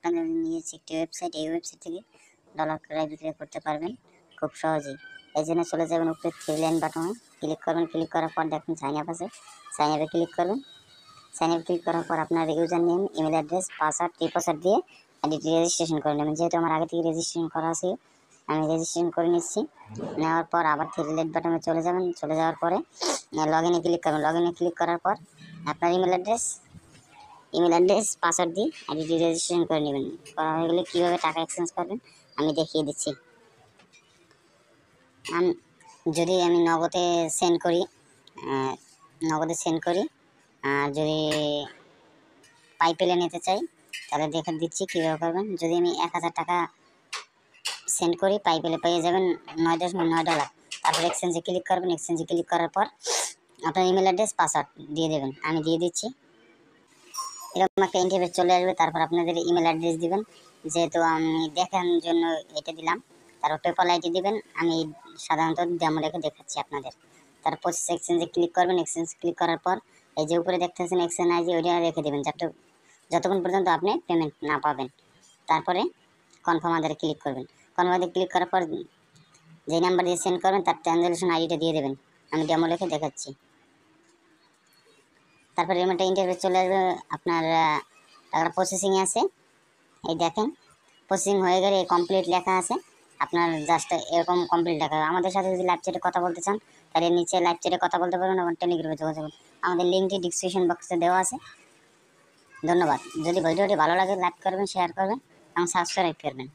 আপনাদের নিয়েছি একটি ওয়েবসাইট। এই ওয়েবসাইট থেকে ডলার ক্রয় বিক্রয় করতে পারবেন খুব সহজেই। এই জন্য চলে যাবেন উপরে থ্রি লাইন বাটনে ক্লিক করবেন। ক্লিক করার পর দেখুন সাইন আপ আছে, সাইন আপে ক্লিক করবেন। সাইন আপ ক্লিক করার পর আপনার user name, email address, password, টিপাসওয়ার্ড দিয়ে আইডিটি রেজিস্ট্রেশন করে নেবেন। যেহেতু আমার আগে থেকে রেজিস্ট্রেশন করা আছে আমি রেজিস্ট্রেশন করে নিচ্ছি। নেওয়ার পর আবার থ্রি লাইন বাটনে চলে যাবেন। চলে যাওয়ার পরে লগ ইনে ক্লিক করবেন। লগ ইনে ক্লিক করার পর আপনার ইমেল অ্যাড্রেস পাসওয়ার্ড দিয়ে আইডিটি রেজিস্ট্রেশন করে নেবেন। করা হয়ে গেলে কীভাবে টাকা এক্সচেঞ্জ করবেন আমি দেখিয়ে দিচ্ছি। যদি আমি নগদে সেন্ড করি আর যদি পাইপেলে নিতে চাই তাহলে দেখে দিচ্ছি কীভাবে করবেন। যদি আমি 1000 টাকা সেন্ড করি পাইপেলে পেয়ে যাবেন $9.9। তারপর এক্সচেঞ্জে ক্লিক করবেন। এক্সচেঞ্জে ক্লিক করার পর আপনার ইমেল অ্যাড্রেস পাসওয়ার্ড দিয়ে দেবেন। আমি দিয়ে দিচ্ছি। এরকম একটা ইন্টারফেস চলে আসবে। তারপর আপনাদের ইমেল অ্যাড্রেস দিবেন, যেহেতু আমি দেখানোর জন্য এটা দিলাম। তারপর পেপাল আইডি দিবেন। আমি সাধারণত ডেমো রেখে দেখাচ্ছি আপনাদের। তারপর এক্সচেঞ্জে ক্লিক করবেন। এক্সচেঞ্জ ক্লিক করার পর এই যে উপরে দেখতেছেন এক্সচেঞ্জ আইডি, ওইটা রেখে দেবেন যতক্ষণ পর্যন্ত আপনি পেমেন্ট না পাবেন। তারপরে কনফার্ম আদারে ক্লিক করবেন। কনফার্ম আদারে ক্লিক করার পর যে নাম্বার দিয়ে সেন্ড করবেন তার ট্রানজ্যাকশন আইডিটা দিয়ে দেবেন। আমি ডেমো রেখে দেখাচ্ছি। তারপর এরকম একটা ইন্টারফেস চলে আসবে। আপনার টাকাটা প্রসেসিংয়ে আছে, এই দেখেন প্রসেসিং হয়ে গেলে কমপ্লিট লেখা আছে। আপনার জাস্ট এরকম কমপ্লিট লেখা। আমাদের সাথে যদি লাইভ চ্যাটে কথা বলতে চান তাহলে নিচে লাইভ চ্যাটে কথা বলতে পারবেন এবং টেলিগ্রামে যোগাযোগ করুন। আমাদের লিঙ্কটি ডিসক্রিপশন বক্সে দেওয়া আছে। ধন্যবাদ। যদি ভিডিওটি ভালো লাগে লাইক করবেন, শেয়ার করবেন এবং সাবস্ক্রাইব করবেন।